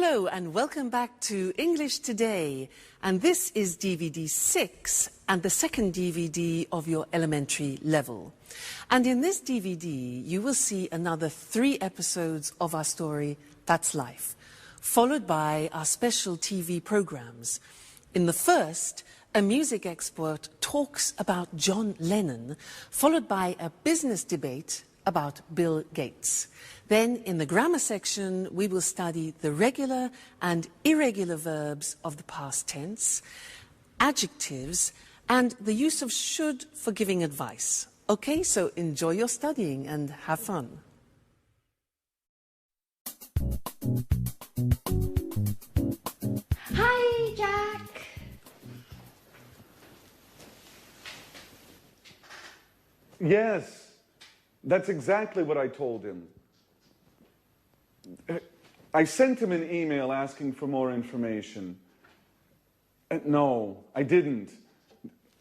Hello and welcome back to English Today, and this is DVD 6 and the second DVD of your elementary level. And in this DVD you will see another 3 episodes of our story, That's Life, followed by our special TV programs. In the first, a music expert talks about John Lennon, followed by a business debate about Bill Gates. Then, in the grammar section, we will study the regular and irregular verbs of the past tense, adjectives, and the use of should for giving advice. Okay, so enjoy your studying and have fun. Hi, Jack. Yes, that's exactly what I told him. I sent him an email asking for more information. No, I didn't.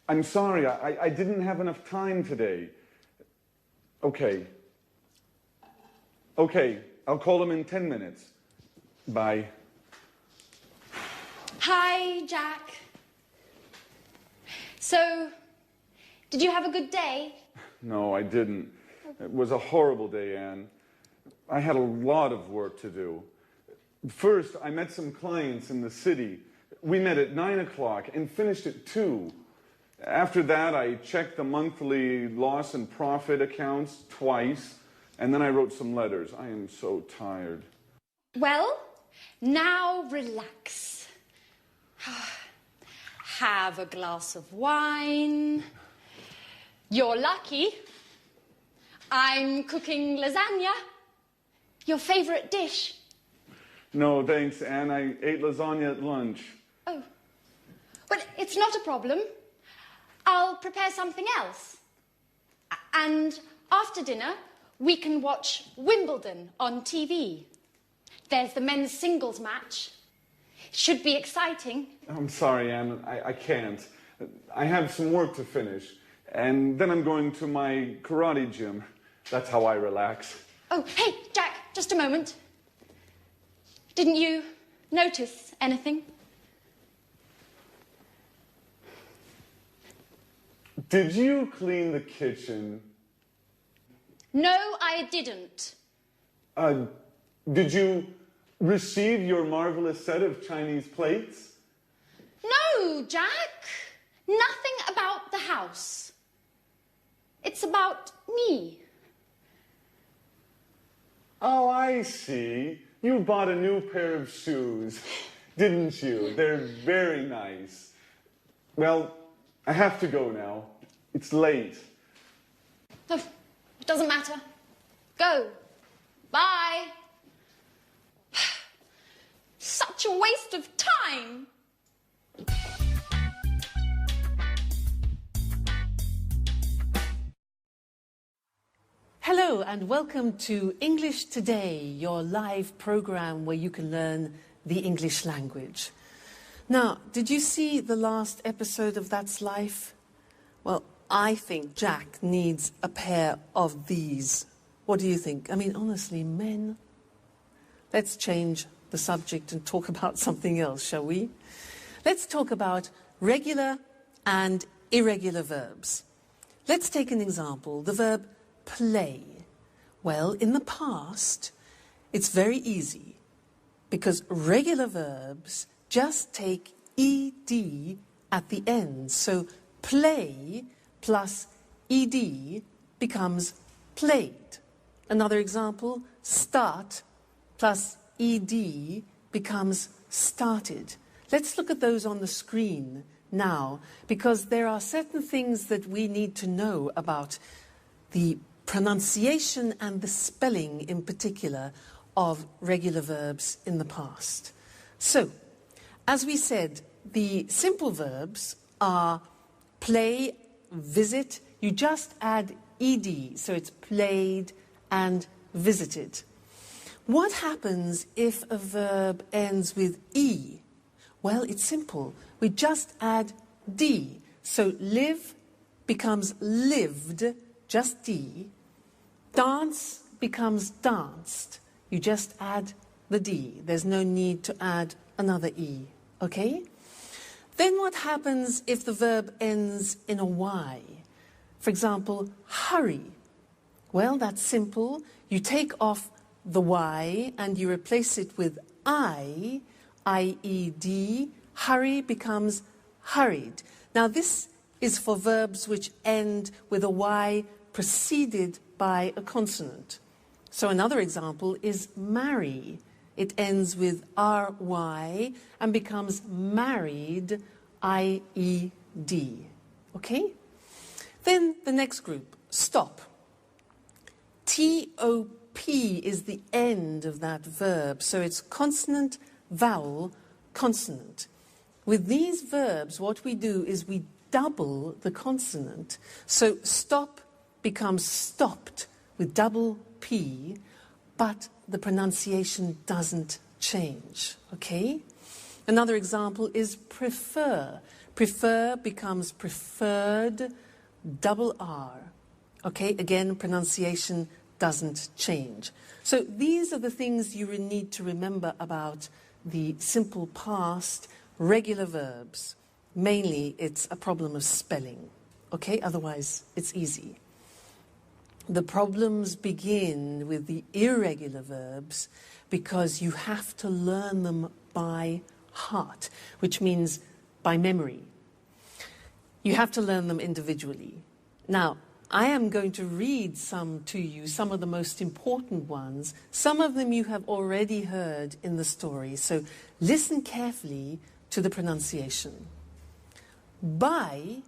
I'm sorry, I didn't have enough time today. Okay. Okay, I'll call him in 10 minutes. Bye. Hi, Jack. So, did you have a good day? No, I didn't. It was a horrible day, Anne. I had a lot of work to do. First, I met some clients in the city. We met at 9 o'clock and finished at 2. After that, I checked the monthly loss and profit accounts twice, and then I wrote some letters. I am so tired. Well, now relax. Have a glass of wine. You're lucky. I'm cooking lasagna. Your favorite dish. No, thanks, Anne. I ate lasagna at lunch. Oh. But it's not a problem. I'll prepare something else. And after dinner, we can watch Wimbledon on TV. There's the men's singles match. Should be exciting. I'm sorry, Anne. I can't. I have some work to finish. And then I'm going to my karate gym. That's how I relax. Oh, hey, Jack, just a moment. Didn't you notice anything? Did you clean the kitchen? No, I didn't. Did you receive your marvelous set of Chinese plates? No, Jack. Nothing about the house. It's about me. Oh, I see. You bought a new pair of shoes, didn't you? They're very nice. Well, I have to go now. It's late. Oh, it doesn't matter. Go. Bye. Such a waste of time. Hello and welcome to English Today, your live program where you can learn the English language. Now, did you see the last episode of That's Life? Well, I think Jack needs a pair of these. What do you think? I mean, honestly, men. Let's change the subject and talk about something else, shall we? Let's talk about regular and irregular verbs. Let's take an example, the verb play. Well, in the past, it's very easy because regular verbs just take ed at the end. So play plus ed becomes played. Another example, start plus ed becomes started. Let's look at those on the screen now, because there are certain things that we need to know about the pronunciation and the spelling in particular of regular verbs in the past. So, as we said, the simple verbs are play, visit. You just add ed, so it's played and visited. What happens if a verb ends with e? Well, it's simple. We just add d. So live becomes lived, just d. Dance becomes danced. You just add the D. There's no need to add another E, okay? Then what happens if the verb ends in a Y? For example, hurry. Well, that's simple. You take off the Y and you replace it with I, I-E-D. Hurry becomes hurried. Now, this is for verbs which end with a Y preceded by a consonant. So another example is marry. It ends with R-Y and becomes married, I-E-D. Okay? Then the next group, stop. T-O-P is the end of that verb, so it's consonant, vowel, consonant. With these verbs, what we do is we double the consonant. So stop becomes stopped with double P, but the pronunciation doesn't change, okay? Another example is prefer. Prefer becomes preferred, double R. Okay, again, pronunciation doesn't change. So these are the things you need to remember about the simple past, regular verbs. Mainly, it's a problem of spelling. Okay, otherwise, it's easy. The problems begin with the irregular verbs because you have to learn them by heart, which means by memory. You have to learn them individually. Now, I am going to read some to you, some of the most important ones. Some of them you have already heard in the story, so listen carefully to the pronunciation. Buy,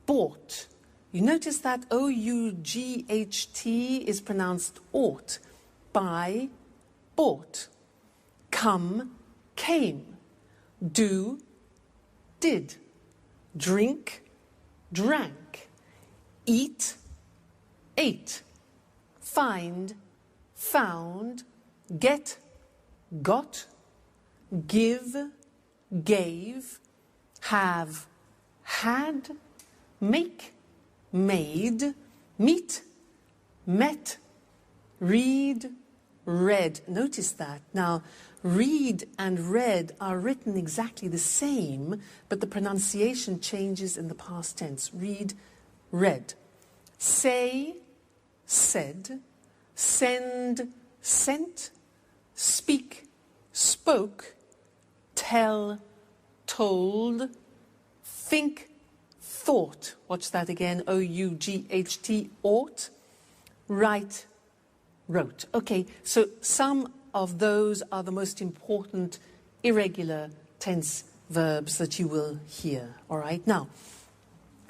bought. You notice that O-U-G-H-T is pronounced ought. Buy, bought. Come, came. Do, did. Drink, drank. Eat, ate. Find, found. Get, got. Give, gave. Have, had. Make, made. Meet, met. Read, read. Notice that. Now, read and read are written exactly the same, but the pronunciation changes in the past tense. Read, read. Say, said. Send, sent. Speak, spoke. Tell, told. Think, thought. Watch that again. O-U-G-H-T, ought. Write, wrote. Okay, so some of those are the most important irregular tense verbs that you will hear. All right, now,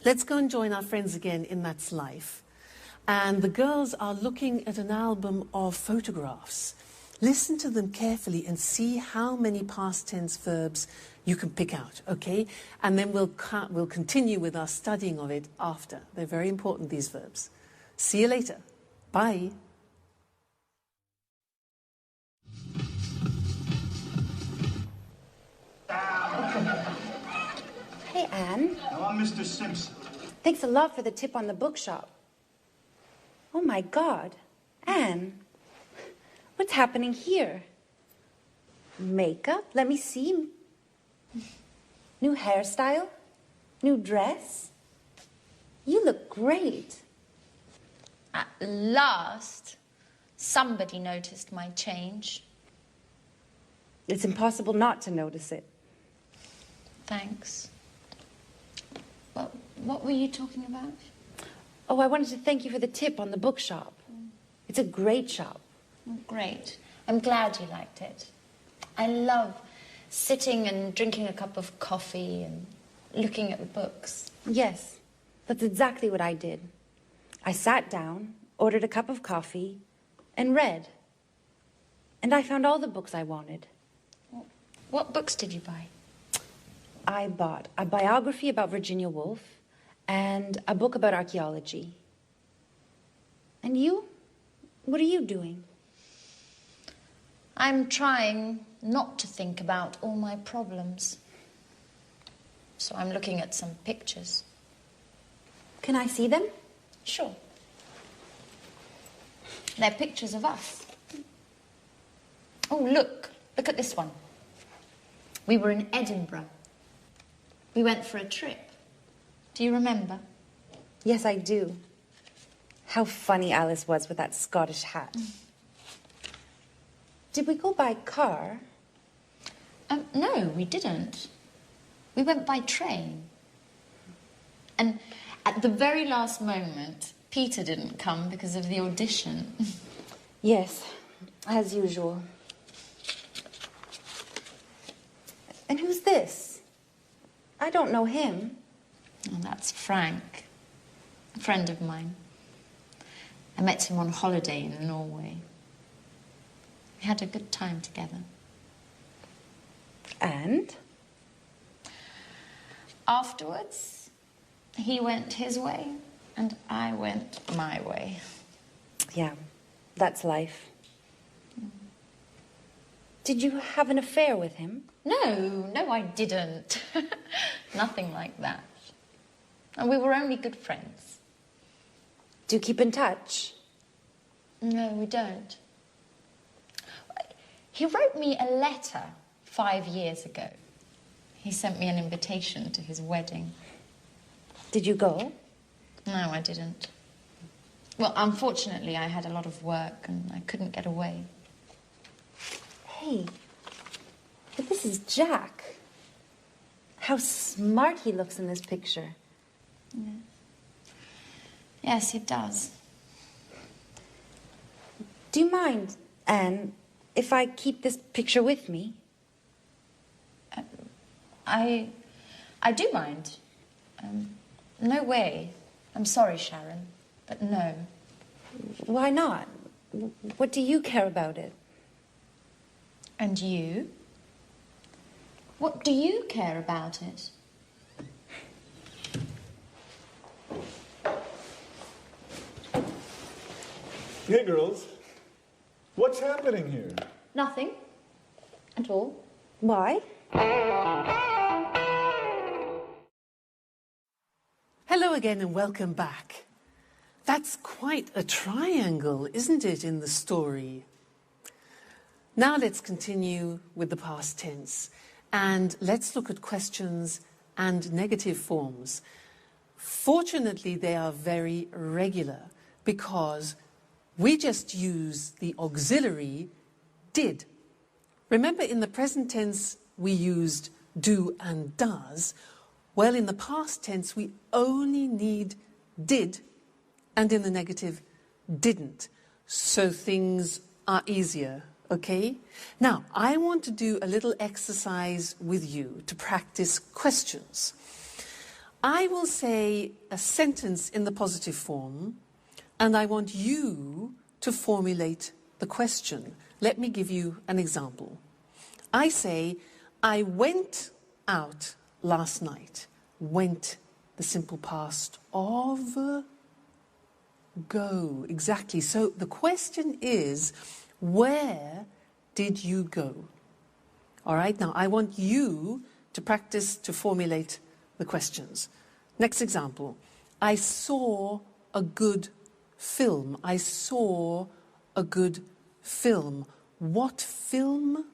let's go and join our friends again in That's Life. And the girls are looking at an album of photographs. Listen to them carefully and see how many past tense verbs you can pick out, okay? And then we'll continue with our studying of it after. They're very important, these verbs. See you later. Bye. Hey, Anne. Now, I'm Mr. Simpson. Thanks a lot for the tip on the bookshop. Oh, my God. Anne, what's happening here? Makeup? Let me see. New hairstyle? New dress? You look great. At last, somebody noticed my change. It's impossible not to notice it. Thanks. Well, what were you talking about? Oh, I wanted to thank you for the tip on the bookshop. It's a great shop. Oh, great. I'm glad you liked it. I love sitting and drinking a cup of coffee and looking at the books. Yes, that's exactly what I did. I sat down, ordered a cup of coffee, and read. And I found all the books I wanted. What books did you buy? I bought a biography about Virginia Woolf and a book about archaeology. And you? What are you doing? I'm trying not to think about all my problems. So I'm looking at some pictures. Can I see them? Oh, look. Look at this one. We were in Edinburgh. We went for a trip. Do you remember? Yes, I do. How funny Alice was with that Scottish hat. Did we go by car? No, we didn't. We went by train. And at the very last moment, Peter didn't come because of the audition. Yes, as usual. And who's this? I don't know him. Oh, that's Frank, a friend of mine. I met him on holiday in Norway. We had a good time together. And? Afterwards, he went his way and I went my way. Yeah, that's life. Did you have an affair with him? No, I didn't. Nothing like that. And we were only good friends. Do you keep in touch? No, we don't. He wrote me a letter 5 years ago. He sent me an invitation to his wedding. Did you go? No, I didn't. Well, unfortunately, I had a lot of work and I couldn't get away. Hey, but this is Jack. How smart he looks in this picture. Yeah. Yes, it does. Do you mind, Anne, if I keep this picture with me? I do mind. No way. I'm sorry, Sharon, but no. Why not? What do you care about it? And you? What do you care about it? Hey, girls. What's happening here? Nothing. At all. Why? Hello again and welcome back. That's quite a triangle, isn't it, in the story? Now let's continue with the past tense and let's look at questions and negative forms. Fortunately, they are very regular because we just use the auxiliary did. Remember, in the present tense, we used do and does. Well, in the past tense, we only need did, and in the negative, didn't. So things are easier, okay? Now, I want to do a little exercise with you to practice questions. I will say a sentence in the positive form, and I want you to formulate the question. Let me give you an example. I say, I went out last night. Went, the simple past of go. Exactly. So the question is, where did you go? All right. Now, I want you to practice to formulate the questions. Next example. I saw a good film. I saw a good film. What film?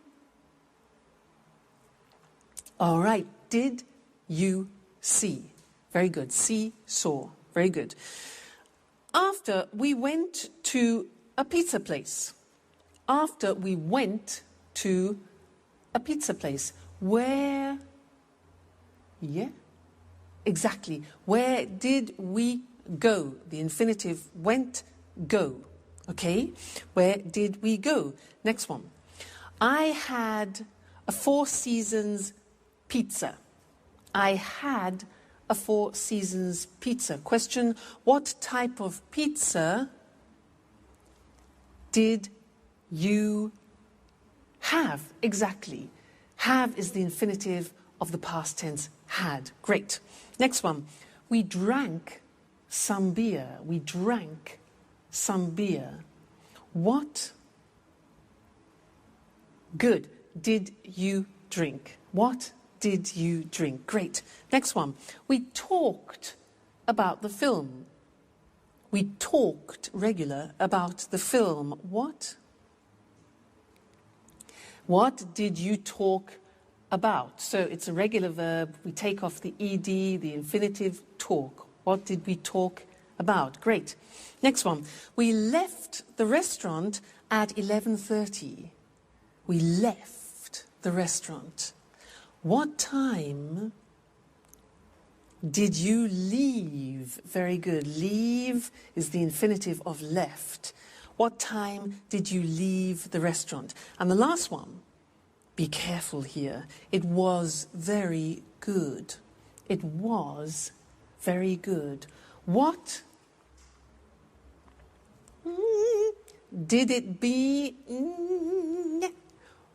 All right. Did you see? Very good. See, saw. Very good. After we went to a pizza place. After we went to a pizza place. Where? Yeah, exactly. Where did we go? The infinitive went, go. Okay? Where did we go? Next one. I had a Four Seasons pizza. I had a Four Seasons pizza. Question, what type of pizza did you have? Exactly. Have is the infinitive of the past tense had. Great. Next one. We drank some beer. We drank some beer. What good did you drink? What did you drink? Great. Next one. We talked about the film. We talked regular about the film. What What did you talk about? So it's a regular verb. We take off the ed, the infinitive, talk. What did we talk about? Great. Next one. We left the restaurant at 11:30. We left the restaurant. What time did you leave? Very good. Leave is the infinitive of left. What time did you leave the restaurant? And the last one, be careful here. It was very good. It was very good. What did it be?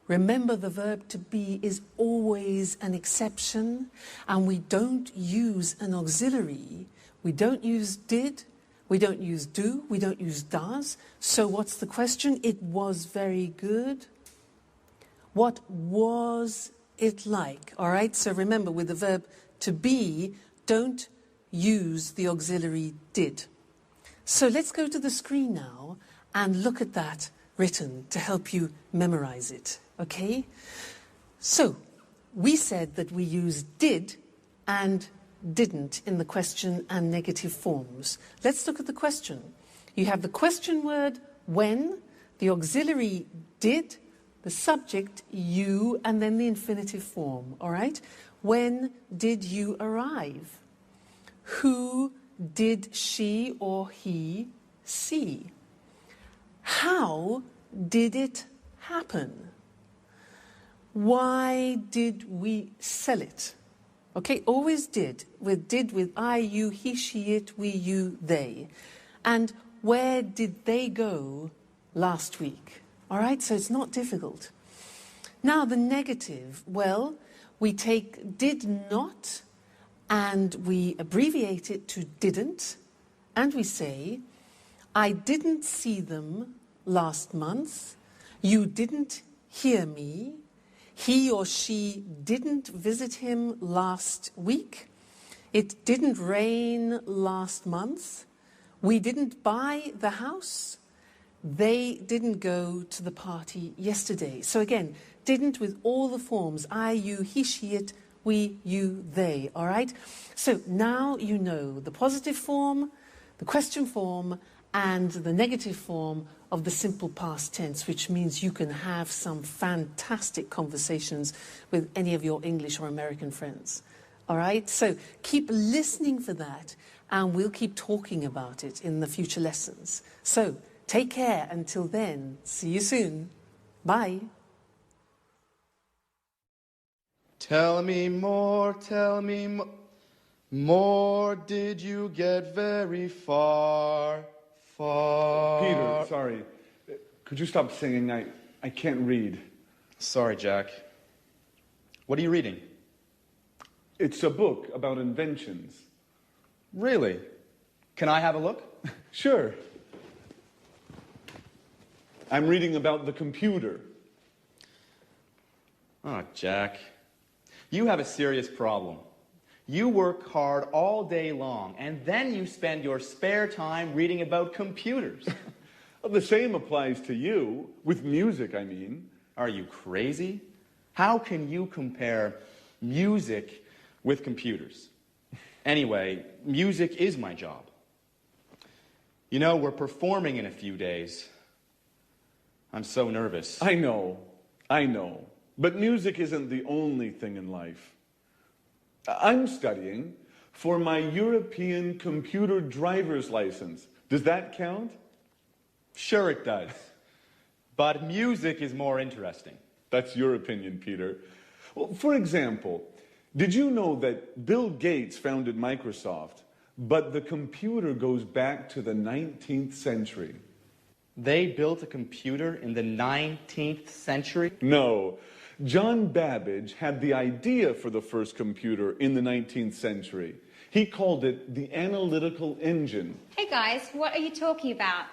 Remember, the verb to be is always an exception, and we don't use an auxiliary. We don't use did, we don't use do, we don't use does. So what's the question? It was very good. What was it like? All right, so remember, with the verb to be, don't use the auxiliary did. So let's go to the screen now and look at that written to help you memorize it. Okay? So, we said that we use did and didn't in the question and negative forms. Let's look at the question. You have the question word when, the auxiliary did, the subject you, and then the infinitive form. All right? When did you arrive? Who did she or he see? How did it happen? Why did we sell it? Okay, always did with I, you, he, she, it, we, you, they. And where did they go last week? All right, so it's not difficult. Now the negative, well, we take did not and we abbreviate it to didn't, and we say, I didn't see them last month. You didn't hear me. He or she didn't visit him last week. It didn't rain last month. We didn't buy the house. They didn't go to the party yesterday. So again, didn't with all the forms. I, you, he, she, it, we, you, they. All right? So now you know the positive form, the question form, and the negative form of the simple past tense, which means you can have some fantastic conversations with any of your English or American friends. All right? So keep listening for that, and we'll keep talking about it in the future lessons. So take care until then. See you soon. Bye. Tell me more, more did you get very far? Peter, sorry. Could you stop singing? I can't read. Sorry, Jack. What are you reading? It's a book about inventions. Really? Can I have a look? Sure. I'm reading about the computer. Oh, Jack. You have a serious problem. You work hard all day long, and then you spend your spare time reading about computers. Well, the same applies to you, with music, I mean. Are you crazy? How can you compare music with computers? Anyway, music is my job. You know, we're performing in a few days. I'm so nervous. I know. But music isn't the only thing in life. I'm studying for my European computer driver's license. Does that count? Sure it does. But music is more interesting. That's your opinion, Peter. Well, for example, did you know that Bill Gates founded Microsoft, but the computer goes back to the 19th century? They built a computer in the 19th century? No. John Babbage had the idea for the first computer in the 19th century. He called it the analytical engine. Hey guys, what are you talking about?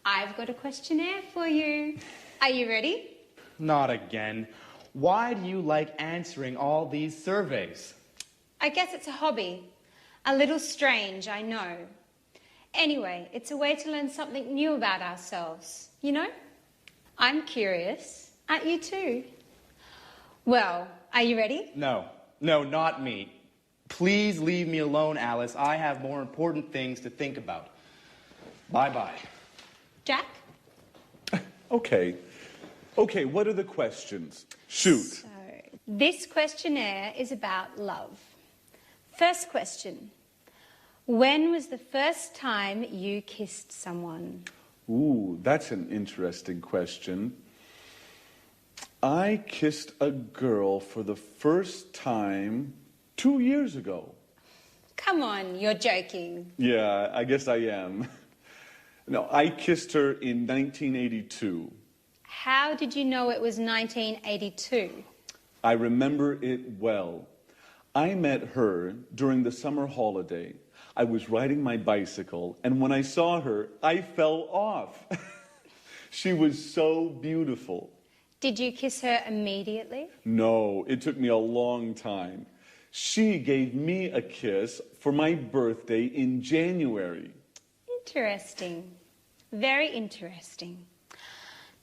I've got a questionnaire for you. Are you ready? Not again. Why do you like answering all these surveys? I guess it's a hobby. A little strange, I know. Anyway, it's a way to learn something new about ourselves, you know? I'm curious. Aren't you too? Well, are you ready? No, not me. Please leave me alone, Alice. I have more important things to think about. Bye-bye. Jack? Okay, what are the questions? Shoot. So, this questionnaire is about love. First question. When was the first time you kissed someone? Ooh, that's an interesting question. I kissed a girl for the first time 2 years ago. Come on, you're joking. Yeah, I guess I am. No, I kissed her in 1982. How did you know it was 1982? I remember it well. I met her during the summer holiday. I was riding my bicycle, and when I saw her, I fell off. She was so beautiful. Did you kiss her immediately? No, it took me a long time. She gave me a kiss for my birthday in January. Interesting. Very interesting.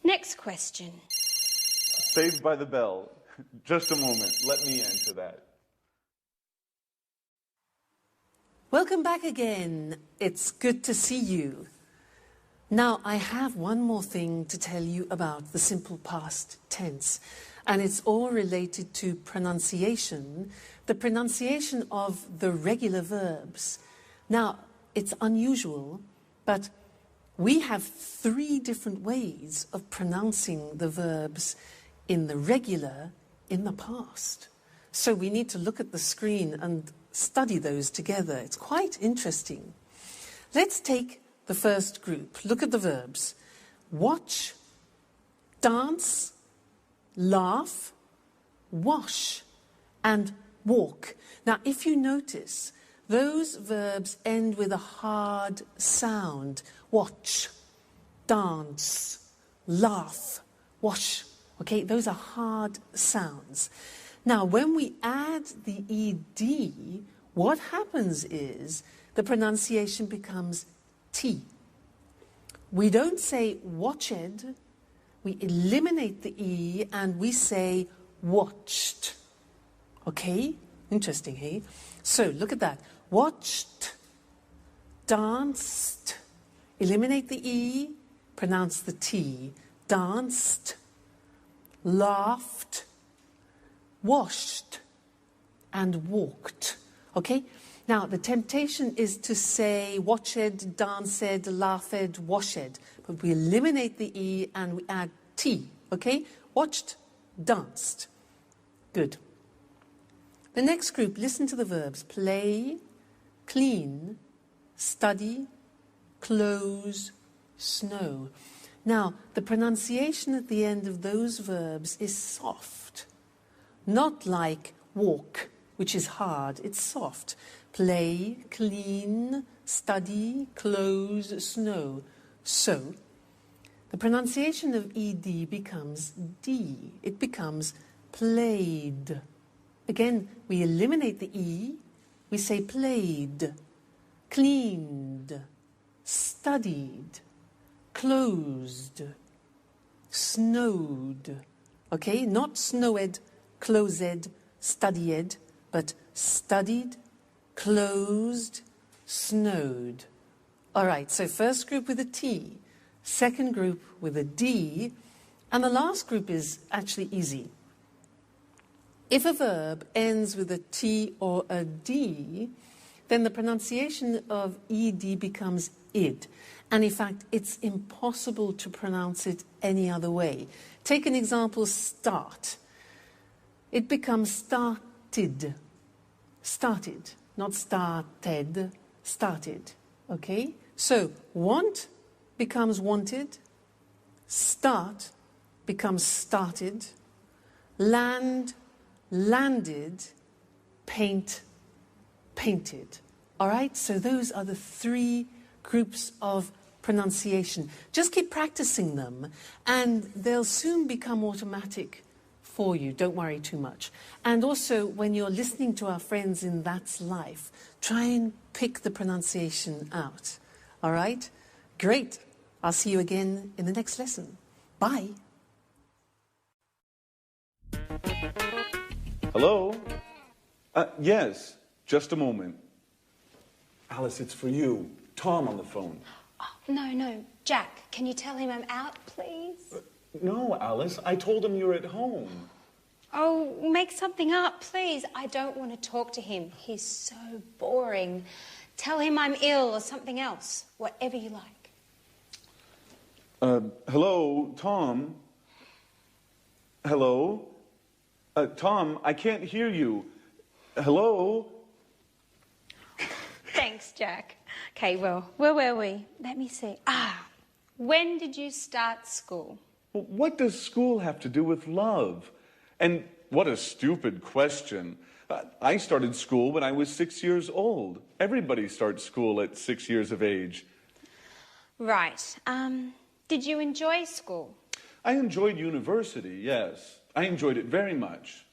Next question. Saved by the Bell. Just a moment. Let me answer that. Welcome back again. It's good to see you. Now, I have one more thing to tell you about the simple past tense, and it's all related to pronunciation, the pronunciation of the regular verbs. Now, it's unusual, but we have 3 different ways of pronouncing the verbs in the regular, in the past. So we need to look at the screen and study those together. It's quite interesting. Let's take the first group. Look at the verbs. Watch, dance, laugh, wash, and walk. Now, if you notice, those verbs end with a hard sound. Watch, dance, laugh, wash. Okay, those are hard sounds. Now, when we add the ed, what happens is the pronunciation becomes T. We don't say watched, we eliminate the E and we say watched. Okay? Interesting, hey? So, look at that. Watched, danced, eliminate the E, pronounce the T. Danced, laughed, washed, and walked. Okay? Now, the temptation is to say watched, danced, laughed, washed. But we eliminate the E and we add T. Okay? Watched, danced. Good. The next group, listen to the verbs. Play, clean, study, close, snow. Now, the pronunciation at the end of those verbs is soft. Not like walk, which is hard. It's soft. Play, clean, study, close, snow. So, the pronunciation of ed becomes D. It becomes played. Again, we eliminate the E. We say played, cleaned, studied, closed, snowed. Okay, not snowed, closed, studied, but studied, closed, snowed. All right, so first group with a T, second group with a D, and the last group is actually easy. If a verb ends with a T or a D, then the pronunciation of ed becomes id. And in fact, it's impossible to pronounce it any other way. Take an example, start. It becomes started. Started, not started, started. Okay? So, want becomes wanted. Start becomes started. Land, landed. Paint, painted. All right? So those are the 3 groups of pronunciation. Just keep practicing them and they'll soon become automatic for you. Don't worry too much. And also, when you're listening to our friends in That's Life, try and pick the pronunciation out. All right? Great. I'll see you again in the next lesson. Bye. Hello? Yes, just a moment. Alice, it's for you. Tom on the phone. Oh, no. Jack, can you tell him I'm out, please? No, Alice, I told him you're at home. Oh, make something up, please. I don't want to talk to him. He's so boring. Tell him I'm ill or something else, whatever you like. Hello, Tom? Hello? Tom, I can't hear you. Hello? Thanks, Jack. Okay, well, where were we? Let me see. When did you start school? Well, what does school have to do with love? And what a stupid question. I started school when I was 6 years old. Everybody starts school at 6 years of age. Right. Did you enjoy school? I enjoyed university, yes. I enjoyed it very much.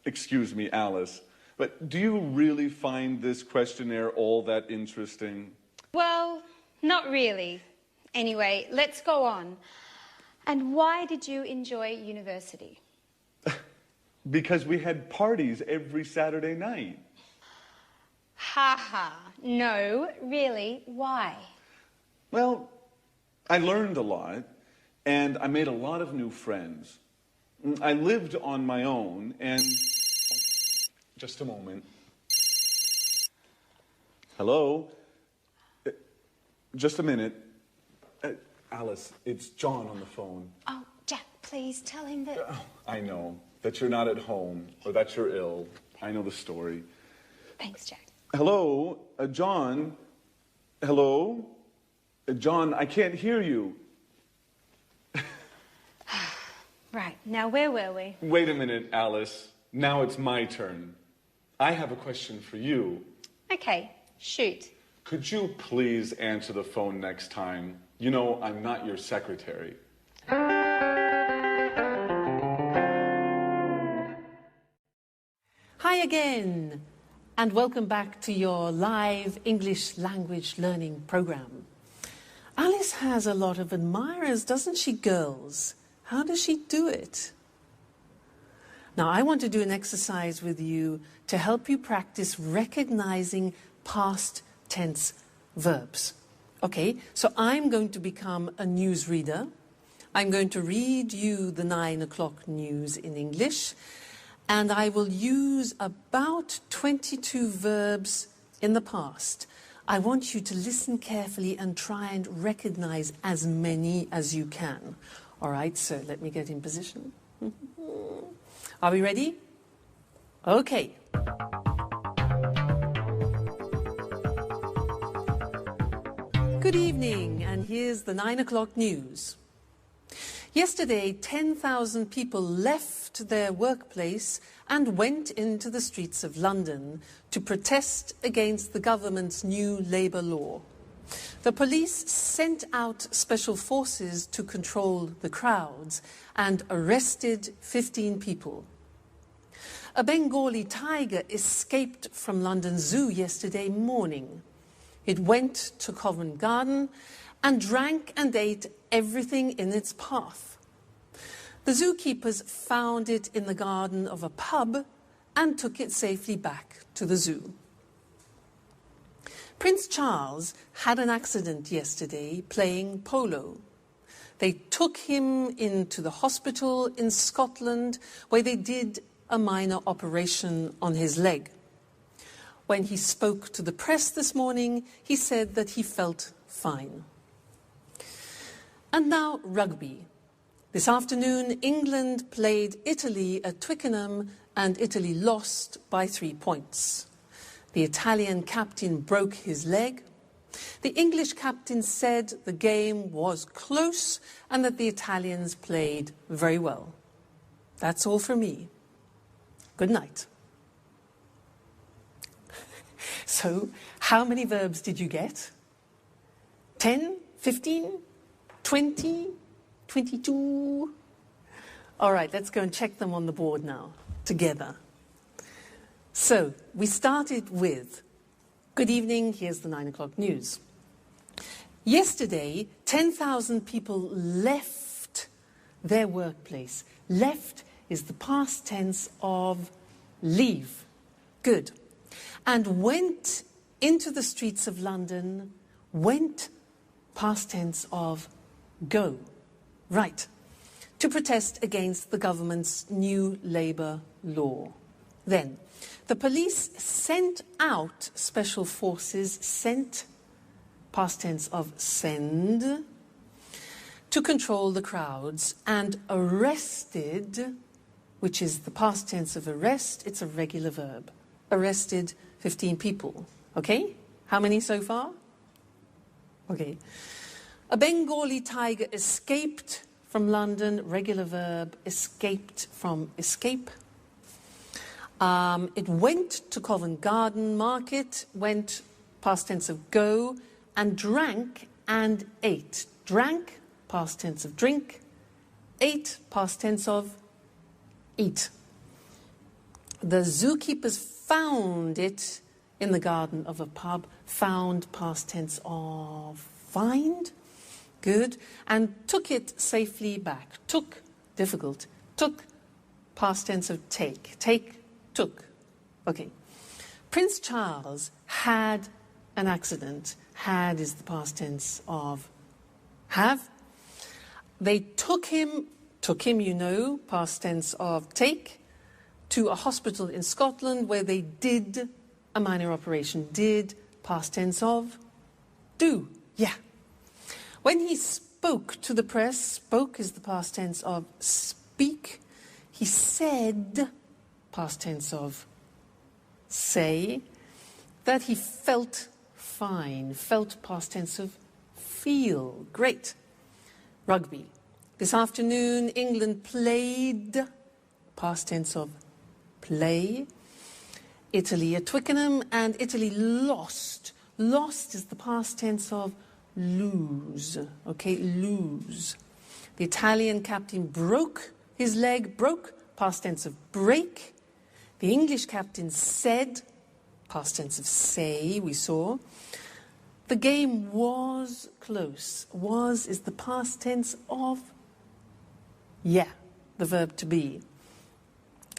Excuse me, Alice, but do you really find this questionnaire all that interesting? Well, not really. Anyway, let's go on. And why did you enjoy university? Because we had parties every Saturday night. Ha ha. No, really, why? Well, I learned a lot, and I made a lot of new friends. I lived on my own, and... Just a moment. Hello? Just a minute. Alice, it's John on the phone. Oh, Jack, please tell him that... I know that you're not at home, or that you're ill. I know the story. Thanks, Jack. Hello? John? Hello? John, I can't hear you. Right, now where were we? Wait a minute, Alice. Now it's my turn. I have a question for you. Okay, shoot. Could you please answer the phone next time? You know, I'm not your secretary. Hi again, and welcome back to your live English language learning program. Alice has a lot of admirers, doesn't she, girls? How does she do it? Now, I want to do an exercise with you to help you practice recognizing past tense verbs. Okay, so I'm going to become a newsreader. I'm going to read you the 9 o'clock news in English, and I will use about 22 verbs in the past. I want you to listen carefully and try and recognize as many as you can. All right, so let me get in position. Are we ready? Okay. Good evening, and here's the 9 o'clock news. Yesterday, 10,000 people left their workplace and went into the streets of London to protest against the government's new labour law. The police sent out special forces to control the crowds and arrested 15 people. A Bengali tiger escaped from London Zoo yesterday morning. It went to Covent Garden and drank and ate everything in its path. The zookeepers found it in the garden of a pub and took it safely back to the zoo. Prince Charles had an accident yesterday playing polo. They took him into the hospital in Scotland where they did a minor operation on his leg. When he spoke to the press this morning, he said that he felt fine. And now rugby. This afternoon, England played Italy at Twickenham and Italy lost by 3 points. The Italian captain broke his leg. The English captain said the game was close and that the Italians played very well. That's all from me. Good night. So, how many verbs did you get? 10? 15? 20? 22? All right, let's go and check them on the board now, together. So, we started with, good evening, here's the 9 o'clock news. Yesterday, 10,000 people left their workplace. Left is the past tense of leave. Good. And went into the streets of London, went, past tense of go. Right. To protest against the government's new labour law. Then, the police sent out special forces, sent, past tense of send, to control the crowds, and arrested, which is the past tense of arrest, it's a regular verb. Arrested 15 people. Okay? How many so far? Okay. A Bengali tiger escaped from London, regular verb, escaped from escape. It went to Covent Garden Market, went, past tense of go, and drank and ate. Drank, past tense of drink. Ate, past tense of eat. The zookeepers found it in the garden of a pub. Found, past tense of find. Good. And took it safely back. Took, difficult. Took, past tense of take. Take, took. Okay. Prince Charles had an accident. Had is the past tense of have. They took him, you know, past tense of take, to a hospital in Scotland where they did a minor operation. Did, past tense of do. Yeah. When he spoke to the press, spoke is the past tense of speak. He said, past tense of say, that he felt fine. Felt, past tense of feel. Great. Rugby. This afternoon, England played, past tense of play, Italy at Twickenham, and Italy lost. Lost is the past tense of lose. Okay, lose. The Italian captain broke his leg, broke, past tense of break. The English captain said, past tense of say, we saw. The game was close. Was is the past tense of yeah, the verb to be.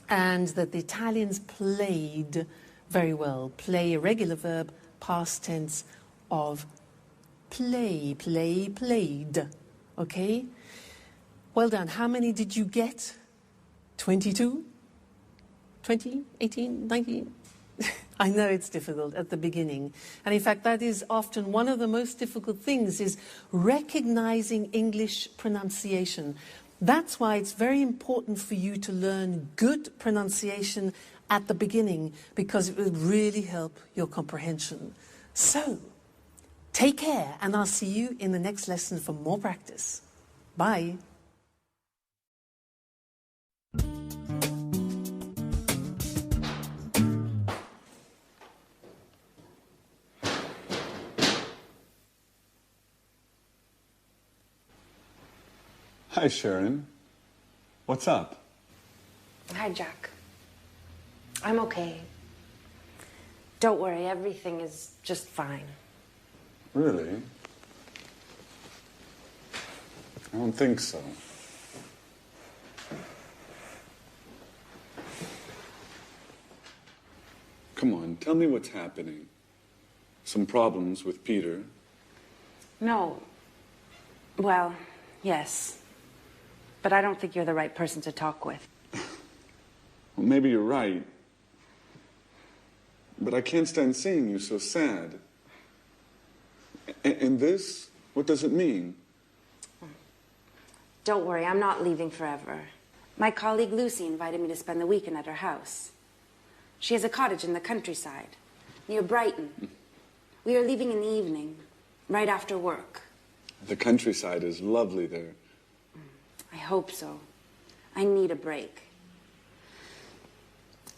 And that the Italians played very well. Play, a regular verb, past tense of play, play, played. Okay? Well done. How many did you get? 22? 20? 18? 19? I know it's difficult at the beginning. And in fact, that is often one of the most difficult things, is recognizing English pronunciation. That's why it's very important for you to learn good pronunciation at the beginning, because it will really help your comprehension. So, take care, and I'll see you in the next lesson for more practice. Bye. Hi, Sharon. What's up? Hi, Jack. I'm okay. Don't worry, everything is just fine. Really? I don't think so. Come on, tell me what's happening. Some problems with Peter? No. Well, yes. But I don't think you're the right person to talk with. Well, maybe you're right. But I can't stand seeing you so sad. And this? What does it mean? Don't worry, I'm not leaving forever. My colleague Lucy invited me to spend the weekend at her house. She has a cottage in the countryside, near Brighton. We are leaving in the evening, right after work. The countryside is lovely there. I hope so. I need a break.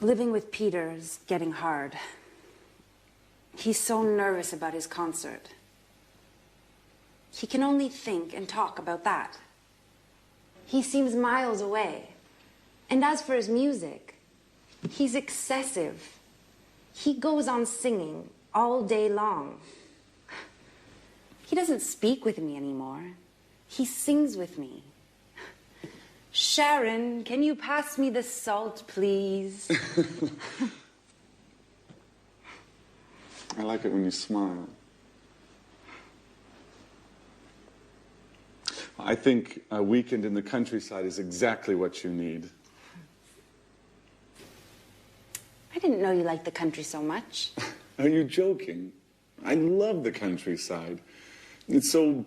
Living with Peter is getting hard. He's so nervous about his concert. He can only think and talk about that. He seems miles away. And as for his music, he's excessive. He goes on singing all day long. He doesn't speak with me anymore. He sings with me. Shh. Sharon, can you pass me the salt, please? I like it when you smile. I think a weekend in the countryside is exactly what you need. I didn't know you liked the country so much. Are you joking? I love the countryside. It's so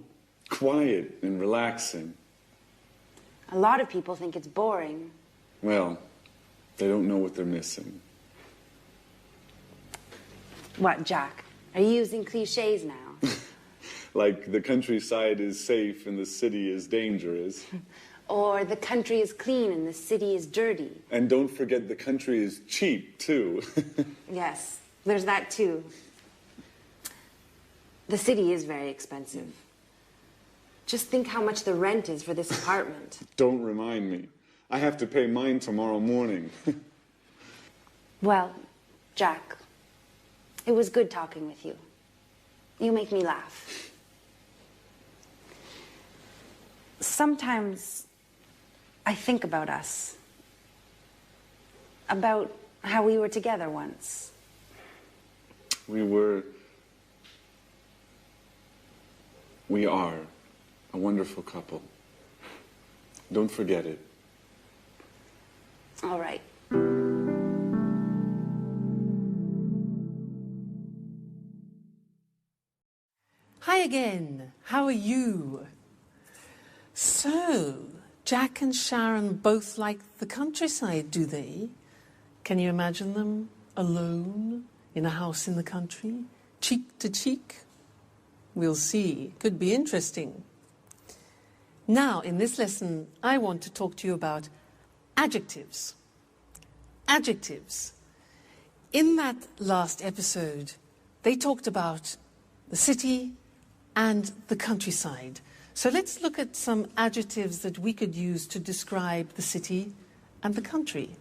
quiet and relaxing. A lot of people think it's boring. Well, they don't know what they're missing. What, Jack? Are you using cliches now? Like the countryside is safe and the city is dangerous. Or the country is clean and the city is dirty. And don't forget the country is cheap, too. Yes, there's that too. The city is very expensive. Just think how much the rent is for this apartment. Don't remind me. I have to pay mine tomorrow morning. Well, Jack, it was good talking with you. You make me laugh. Sometimes I think about us. About how we were together once. We are a wonderful couple. Don't forget it. All right. Hi again. How are you? So, Jack and Sharon both like the countryside, do they? Can you imagine them alone in a house in the country, cheek to cheek? We'll see. Could be interesting. Now, in this lesson, I want to talk to you about adjectives. Adjectives. In that last episode, they talked about the city and the countryside. So let's look at some adjectives that we could use to describe the city and the country.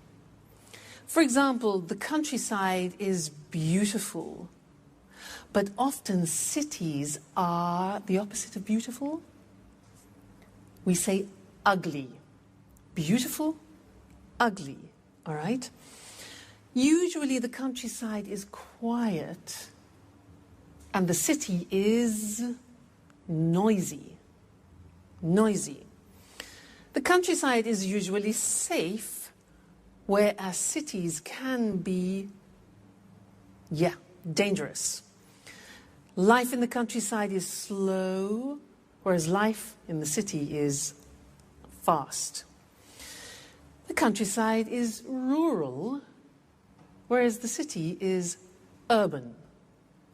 For example, the countryside is beautiful, but often cities are the opposite of beautiful. We say ugly. Beautiful, ugly, all right? Usually the countryside is quiet and the city is noisy. Noisy. The countryside is usually safe, whereas cities can be, dangerous. Life in the countryside is slow, whereas life in the city is fast. The countryside is rural, whereas the city is urban.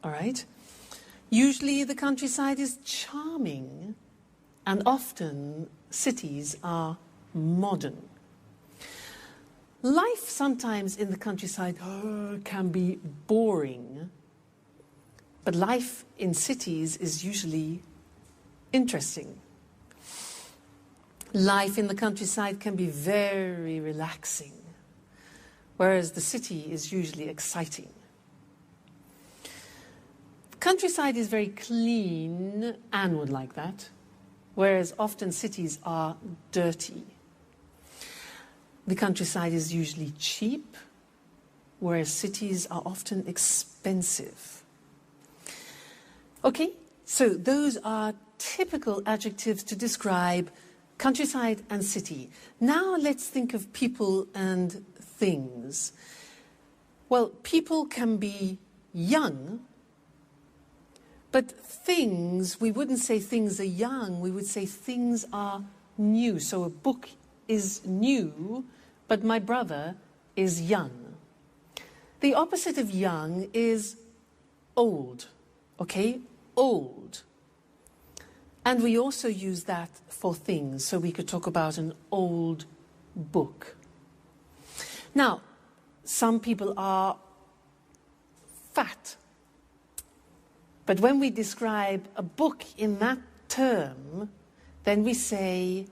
All right? Usually the countryside is charming, and often cities are modern. Life sometimes in the countryside can be boring, but life in cities is usually interesting. Life in the countryside can be very relaxing, whereas the city is usually exciting. The countryside is very clean, Anne would like that, whereas often cities are dirty. The countryside is usually cheap, whereas cities are often expensive. Okay, so those are typical adjectives to describe countryside and city. Now let's think of people and things. Well, people can be young, but things, we wouldn't say things are young, we would say things are new. So a book is new, but my brother is young. The opposite of young is old, okay? Old. And we also use that for things, so we could talk about an old book. Now, some people are fat. But when we describe a book in that term, then we say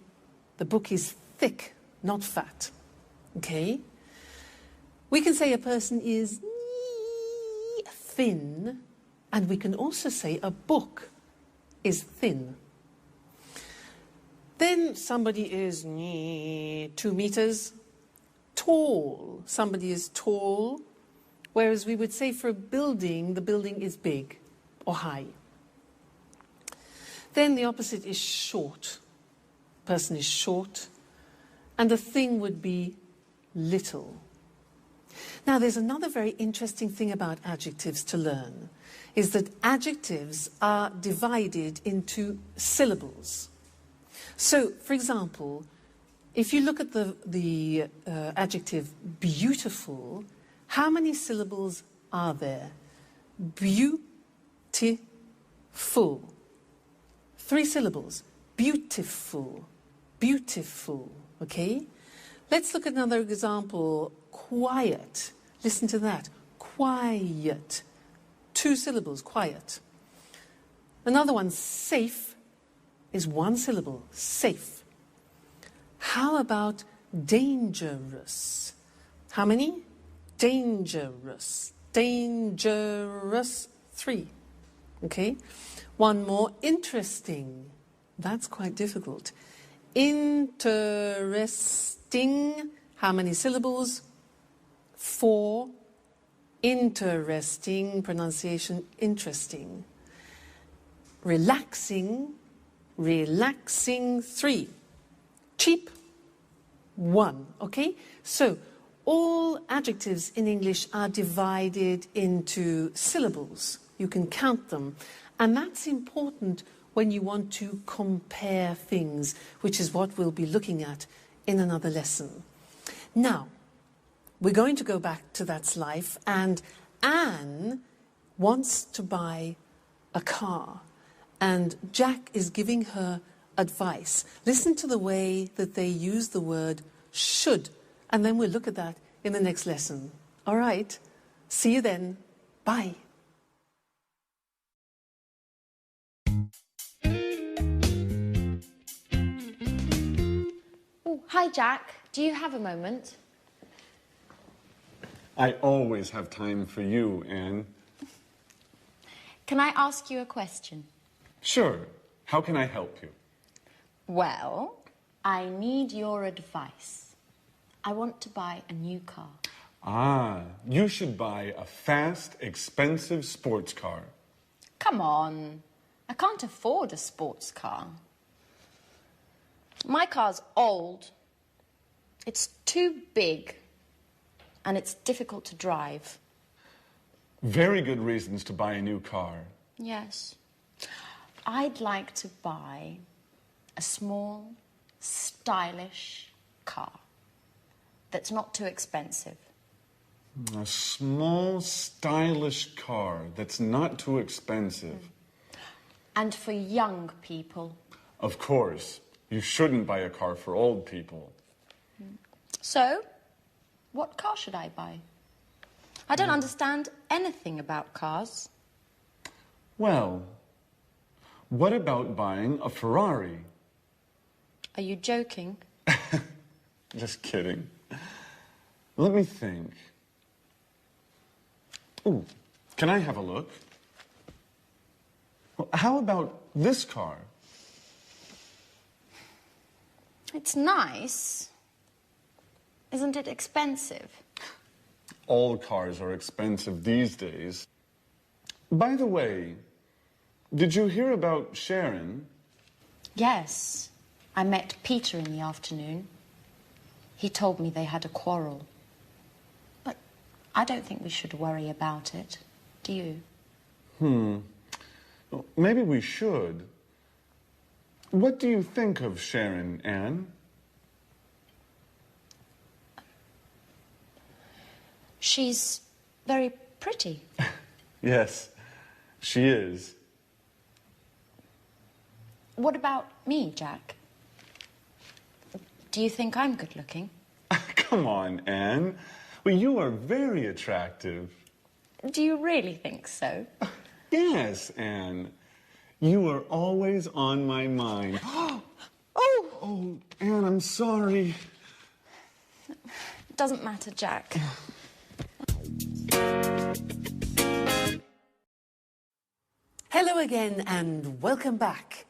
the book is thick, not fat. Okay? We can say a person is thin, and we can also say a book is thin. Then somebody is 2 meters. Tall. Somebody is tall. Whereas we would say for a building, the building is big or high. Then the opposite is short. Person is short. And the thing would be little. Now, there's another very interesting thing about adjectives to learn, is that adjectives are divided into syllables. So, for example, if you look at the adjective beautiful, how many syllables are there? Beautiful. 3 syllables. Beautiful. Beautiful. Okay? Let's look at another example. Quiet. Listen to that. Quiet. 2 syllables. Quiet. Another one. Safe is 1 syllable. Safe. How about dangerous? How many? Dangerous. Dangerous. 3. Okay? One more. Interesting. That's quite difficult. Interesting. How many syllables? 4. Interesting. Pronunciation interesting. Relaxing. Relaxing. 3. Cheap. 1. Okay? So, all adjectives in English are divided into syllables. You can count them. And that's important when you want to compare things, which is what we'll be looking at in another lesson. Now, we're going to go back to That's Life, and Anne wants to buy a car, and Jack is giving her advice. Listen to the way that they use the word should, and then we'll look at that in the next lesson. All right, see you then. Bye. Hi, Jack. Do you have a moment? I always have time for you, Anne. Can I ask you a question? Sure. How can I help you? Well, I need your advice. I want to buy a new car. Ah, you should buy a fast, expensive sports car. Come on. I can't afford a sports car. My car's old. It's too big. And it's difficult to drive. Very good reasons to buy a new car. Yes. I'd like to buy a small, stylish car that's not too expensive. A small, stylish car that's not too expensive. And for young people. Of course. You shouldn't buy a car for old people. So, what car should I buy? I don't understand anything about cars. Well, what about buying a Ferrari? Are you joking? Just kidding. Let me think. Ooh, can I have a look? Well, how about this car? It's nice. Isn't it expensive? All cars are expensive these days. By the way, did you hear about Sharon? Yes. I met Peter in the afternoon. He told me they had a quarrel. But I don't think we should worry about it. Do you? Well, maybe we should. What do you think of Sharon, Anne? She's very pretty. Yes, she is. What about me, Jack? Do you think I'm good looking? Come on, Anne. Well, you are very attractive. Do you really think so? Yes, Anne. You are always on my mind. Oh, Anne, I'm sorry. Doesn't matter, Jack. Hello again and welcome back.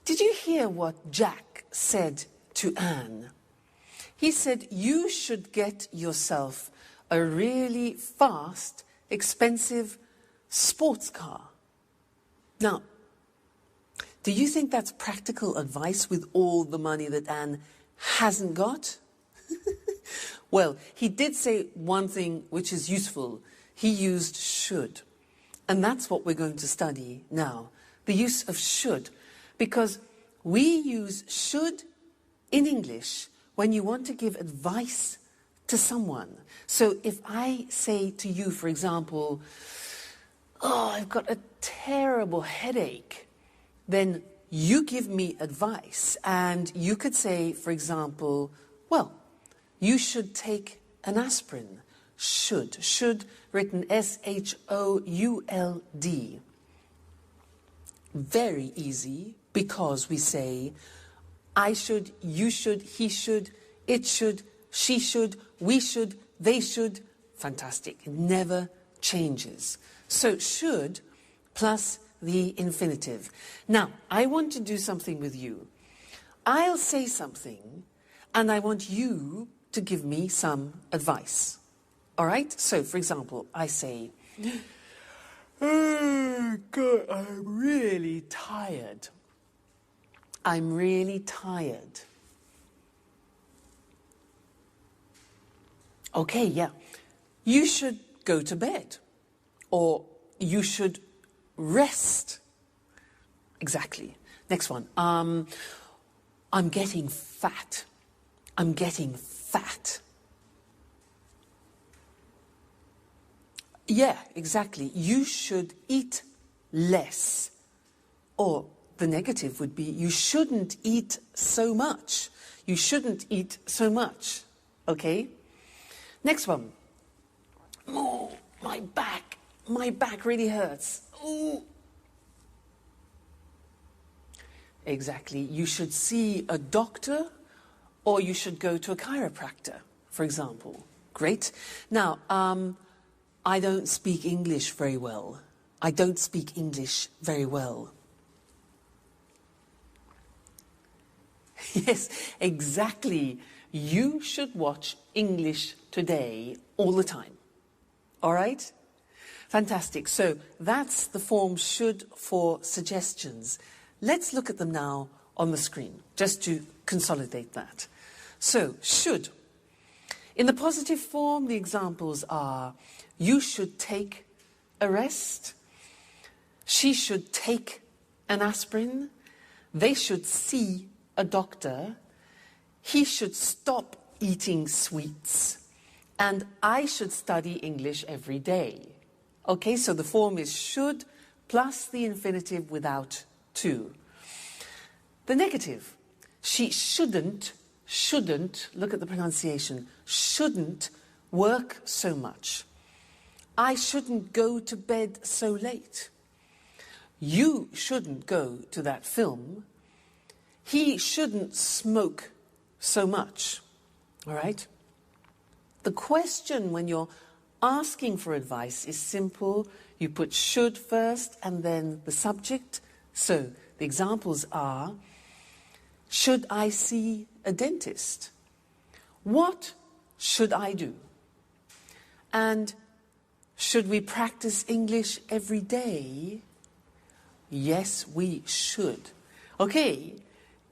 Did you hear what Jack said to Anne? He said, you should get yourself a really fast, expensive sports car. Now, do you think that's practical advice with all the money that Anne hasn't got? Well, he did say one thing which is useful. He used should. And that's what we're going to study now, the use of should. Because we use should in English when you want to give advice to someone. So if I say to you, for example, oh, I've got a terrible headache, then you give me advice. And you could say, for example, well, you should take an aspirin. Should. Should, written S-H-O-U-L-D. Very easy, because we say, I should, you should, he should, it should, she should, we should, they should. Fantastic. It never changes. So should plus the infinitive. Now, I want to do something with you. I'll say something, and I want you to give me some advice. All right? So, for example, I say, oh, God, I'm really tired. I'm really tired. Okay, yeah. You should go to bed. Or you should rest. Exactly. Next one. I'm getting fat. I'm getting fat. Yeah, exactly. You should eat less. Or the negative would be, you shouldn't eat so much. You shouldn't eat so much. Okay? Next one. Oh, my back really hurts. Ooh. Exactly. You should see a doctor, or you should go to a chiropractor, for example. Great. Now, I don't speak English very well. I don't speak English very well. Yes, exactly. You should watch English Today all the time. All right? Fantastic. So that's the form should for suggestions. Let's look at them now on the screen, just to consolidate that. So, should. In the positive form, the examples are, you should take a rest. She should take an aspirin. They should see a doctor. He should stop eating sweets. And I should study English every day. Okay, so the form is should plus the infinitive without to. The negative, she shouldn't, look at the pronunciation, shouldn't work so much. I shouldn't go to bed so late. You shouldn't go to that film. He shouldn't smoke so much. All right? The question when you're asking for advice is simple. You put should first and then the subject. So the examples are, should I see a dentist? What should I do? And should we practice English every day? Yes, we should. Okay,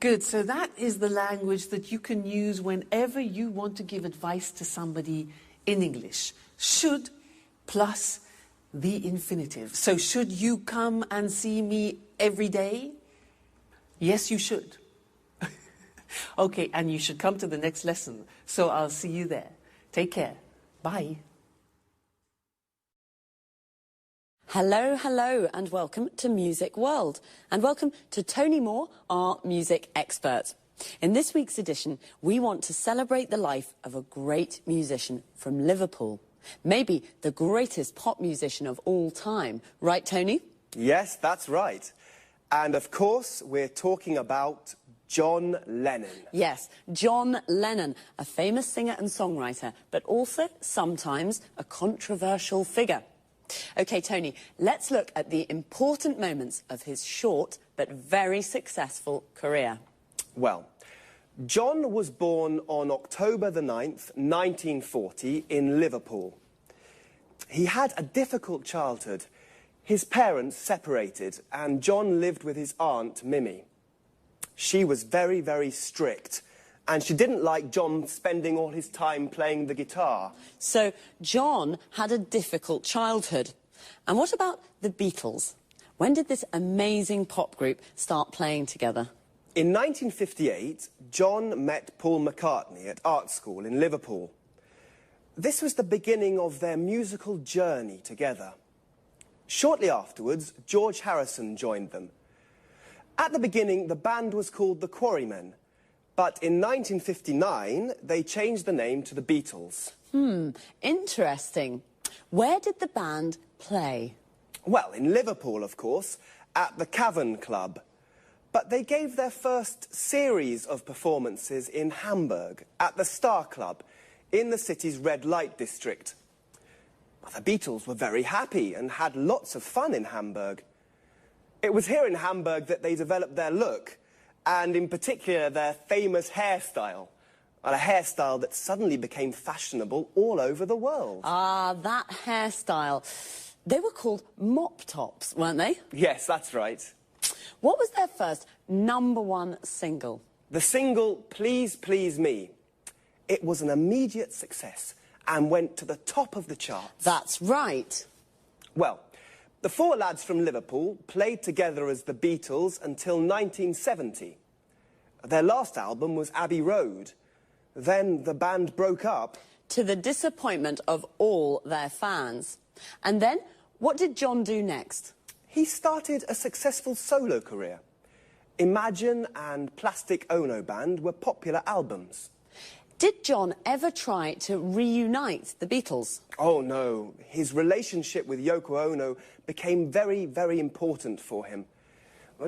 good. So that is the language that you can use whenever you want to give advice to somebody in English. Should plus the infinitive. So should you come and see me every day? Yes, you should. Okay, and you should come to the next lesson. So I'll see you there. Take care. Bye. Hello, hello, and welcome to Music World. And welcome to Tony Moore, our music expert. In this week's edition, we want to celebrate the life of a great musician from Liverpool. Maybe the greatest pop musician of all time. Right, Tony? Yes, that's right. And of course, we're talking about John Lennon. Yes, John Lennon, a famous singer and songwriter, but also sometimes a controversial figure. OK, Tony, let's look at the important moments of his short but very successful career. Well, John was born on October the 9th, 1940, in Liverpool. He had a difficult childhood. His parents separated, and John lived with his aunt, Mimi. She was very, very strict, and she didn't like John spending all his time playing the guitar. So John had a difficult childhood. And what about the Beatles? When did this amazing pop group start playing together? In 1958, John met Paul McCartney at art school in Liverpool. This was the beginning of their musical journey together. Shortly afterwards, George Harrison joined them. At the beginning, the band was called the Quarrymen, but in 1959, they changed the name to the Beatles. Interesting. Where did the band play? Well, in Liverpool, of course, at the Cavern Club. But they gave their first series of performances in Hamburg, at the Star Club, in the city's red light district. The Beatles were very happy and had lots of fun in Hamburg. It was here in Hamburg that they developed their look, and in particular their famous hairstyle. A hairstyle that suddenly became fashionable all over the world. Ah, that hairstyle. They were called mop tops, weren't they? Yes, that's right. What was their first #1 single? The single, Please Please Me. It was an immediate success and went to the top of the charts. That's right. Well, the four lads from Liverpool played together as the Beatles until 1970. Their last album was Abbey Road. Then the band broke up. To the disappointment of all their fans. And then, what did John do next? He started a successful solo career. Imagine and Plastic Ono Band were popular albums. Did John ever try to reunite the Beatles? Oh, no. His relationship with Yoko Ono became very, very important for him.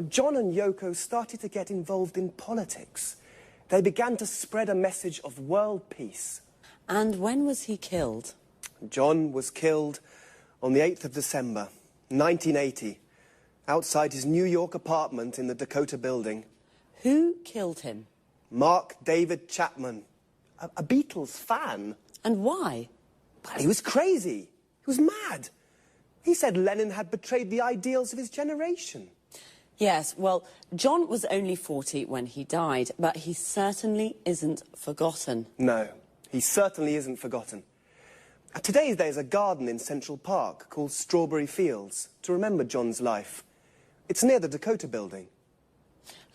John and Yoko started to get involved in politics. They began to spread a message of world peace. And when was he killed? John was killed on the 8th of December, 1980, outside his New York apartment in the Dakota Building. Who killed him? Mark David Chapman, a Beatles fan. And why? Well, he was crazy. He was mad. He said Lennon had betrayed the ideals of his generation. Yes, well, John was only 40 when he died, but he certainly isn't forgotten. No, he certainly isn't forgotten. Today there's a garden in Central Park called Strawberry Fields to remember John's life. It's near the Dakota Building.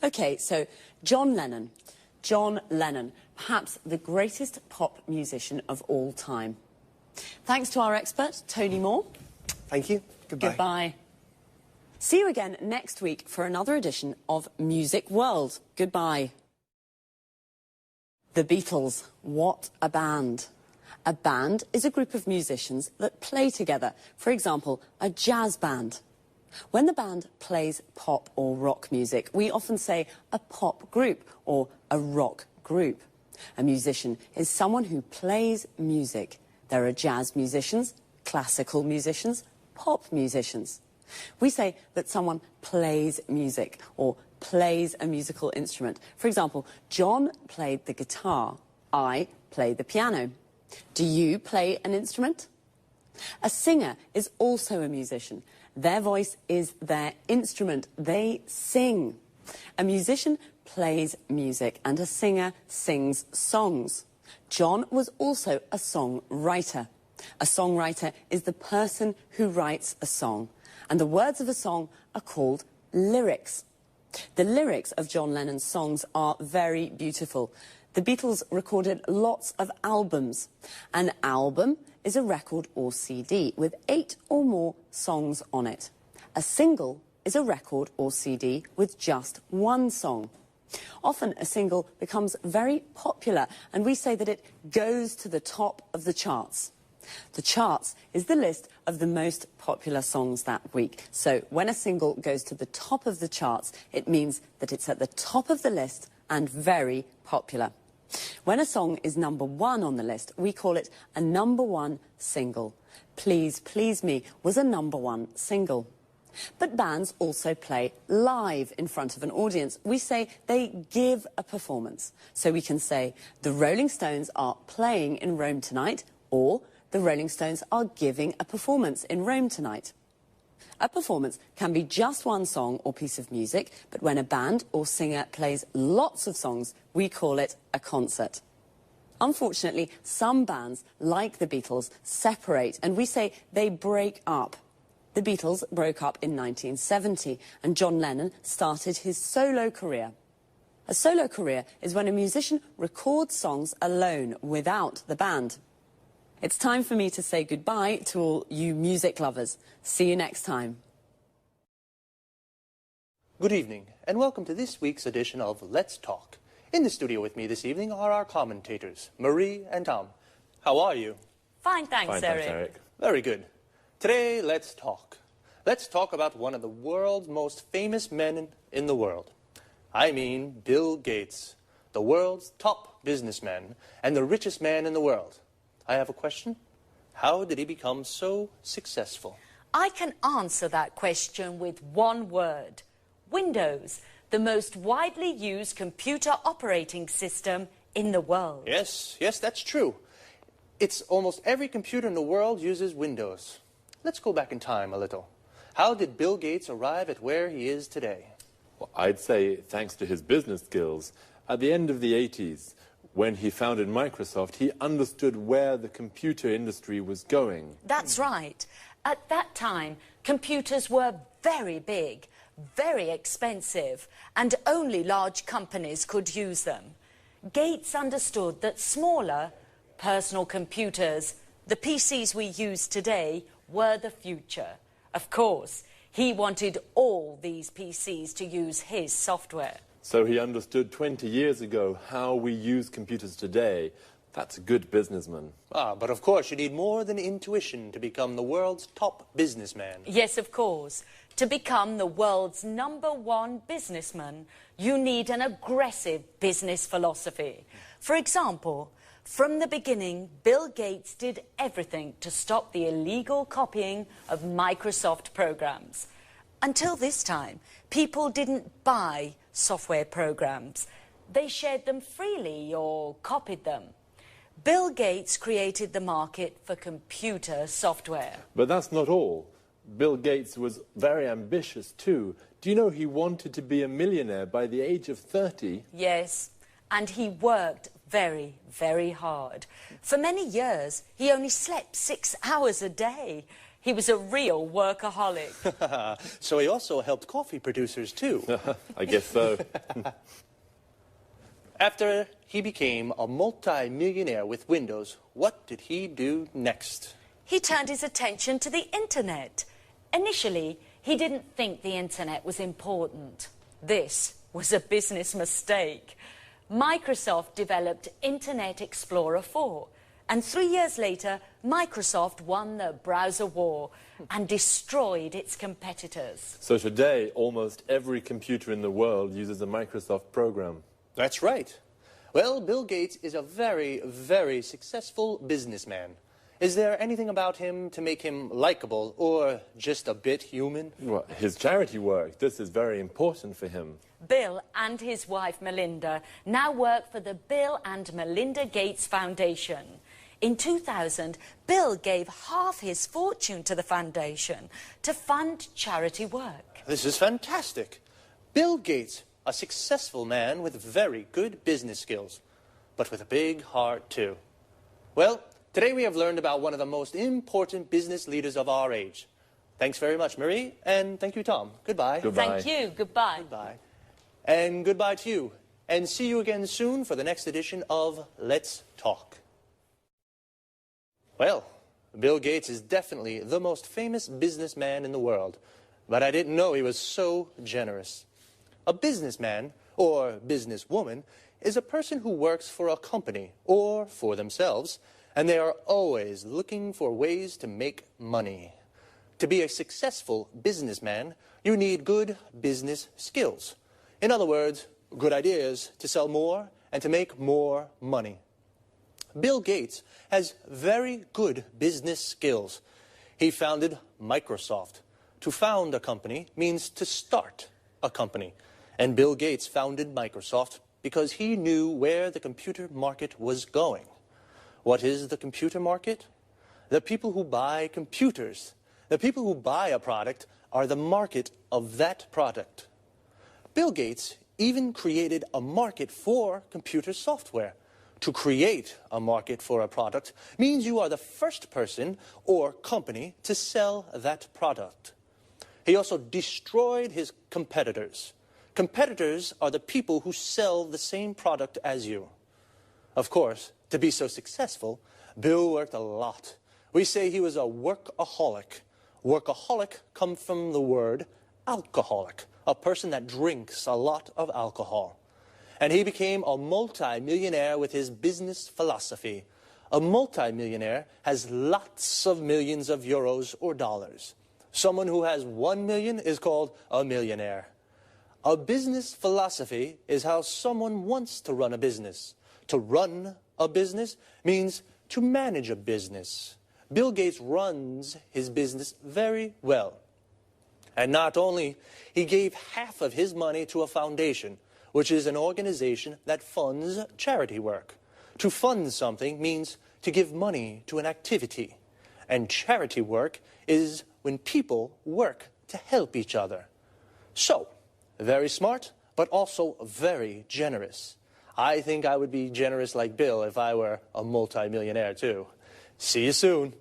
OK, so John Lennon. John Lennon, perhaps the greatest pop musician of all time. Thanks to our expert, Tony Moore. Thank you. Goodbye. Goodbye. See you again next week for another edition of Music World. Goodbye. The Beatles. What a band. A band is a group of musicians that play together. For example, a jazz band. When the band plays pop or rock music, we often say a pop group or a rock group. A musician is someone who plays music. There are jazz musicians, classical musicians, pop musicians. We say that someone plays music or plays a musical instrument. For example, John played the guitar. I play the piano. Do you play an instrument? A singer is also a musician. Their voice is their instrument. They sing. A musician plays music and a singer sings songs. John was also a songwriter. A songwriter is the person who writes a song. And the words of a song are called lyrics. The lyrics of John Lennon's songs are very beautiful. The Beatles recorded lots of albums. An album is a record or CD with 8 or more songs on it. A single is a record or CD with just one song. Often a single becomes very popular and we say that it goes to the top of the charts. The charts is the list of the most popular songs that week. So when a single goes to the top of the charts, it means that it's at the top of the list and very popular. When a song is #1 on the list, we call it a #1 single. Please Please Me was a #1 single. But bands also play live in front of an audience. We say they give a performance. So we can say, the Rolling Stones are playing in Rome tonight, or the Rolling Stones are giving a performance in Rome tonight. A performance can be just one song or piece of music, but when a band or singer plays lots of songs, we call it a concert. Unfortunately, some bands, like the Beatles, separate, and we say they break up. The Beatles broke up in 1970, and John Lennon started his solo career. A solo career is when a musician records songs alone, without the band. It's time for me to say goodbye to all you music lovers. See you next time. Good evening, and welcome to this week's edition of Let's Talk. In the studio with me this evening are our commentators, Marie and Tom. How are you? Fine, thanks, Eric. Very good. Today, let's talk. Let's talk about one of the world's most famous men in the world. I mean Bill Gates, the world's top businessman and the richest man in the world. I have a question. How did he become so successful? I can answer that question with one word. Windows, the most widely used computer operating system in the world. Yes, that's true. It's almost every computer in the world uses Windows. Let's go back in time a little. How did Bill Gates arrive at where he is today? Well, I'd say thanks to his business skills. At the end of the 80s, when he founded Microsoft, he understood where the computer industry was going. That's right. At that time, computers were very big, very expensive, and only large companies could use them. Gates understood that smaller, personal computers, the PCs we use today, were the future. Of course, he wanted all these PCs to use his software. So he understood 20 years ago how we use computers today. That's a good businessman. But of course you need more than intuition to become the world's top businessman. Yes, of course. To become the world's #1 businessman, you need an aggressive business philosophy. For example, from the beginning, Bill Gates did everything to stop the illegal copying of Microsoft programs. Until this time, people didn't buy software programs. They shared them freely or copied them. Bill Gates created the market for computer software. But that's not all. Bill Gates was very ambitious too. Do you know he wanted to be a millionaire by the age of 30? Yes, and he worked very, very hard. For many years, he only slept 6 hours a day. He was a real workaholic. So he also helped coffee producers too. I guess so. After he became a multi-millionaire with Windows, what did he do next? He turned his attention to the internet. Initially, he didn't think the internet was important. This was a business mistake. Microsoft developed Internet Explorer 4, and 3 years later, Microsoft won the browser war and destroyed its competitors. So today, almost every computer in the world uses a Microsoft program. That's right. Well, Bill Gates is a very, very successful businessman. Is there anything about him to make him likable or just a bit human? Well, his charity work, this is very important for him. Bill and his wife Melinda now work for the Bill and Melinda Gates Foundation. In 2000, Bill gave half his fortune to the foundation to fund charity work. This is fantastic. Bill Gates, a successful man with very good business skills, but with a big heart too. Well, today we have learned about one of the most important business leaders of our age. Thanks very much, Marie, and thank you, Tom. Goodbye. Thank you. Goodbye. Goodbye. And goodbye to you. And see you again soon for the next edition of Let's Talk. Well, Bill Gates is definitely the most famous businessman in the world, but I didn't know he was so generous. A businessman, or businesswoman, is a person who works for a company or for themselves, and they are always looking for ways to make money. To be a successful businessman, you need good business skills. In other words, good ideas to sell more and to make more money. Bill Gates has very good business skills. he founded Microsoft. To found a company means to start a company. And Bill Gates founded Microsoft because he knew where the computer market was going. What is the computer market? The people who buy computers. The people who buy a product are the market of that product. Bill Gates even created a market for computer software. To create a market for a product means you are the first person or company to sell that product. He also destroyed his competitors. Competitors are the people who sell the same product as you. Of course, to be so successful, Bill worked a lot. We say he was a workaholic. Workaholic comes from the word alcoholic, a person that drinks a lot of alcohol. And he became a multi-millionaire with his business philosophy. A multi-millionaire has lots of millions of euros or dollars. Someone who has 1 million is called a millionaire. A business philosophy is how someone wants to run a business. To run a business means to manage a business. Bill Gates runs his business very well. And not only, he gave half of his money to a foundation, which is an organization that funds charity work. To fund something means to give money to an activity. And charity work is when people work to help each other. So, very smart, but also very generous. I think I would be generous like Bill if I were a multi-millionaire too. See you soon.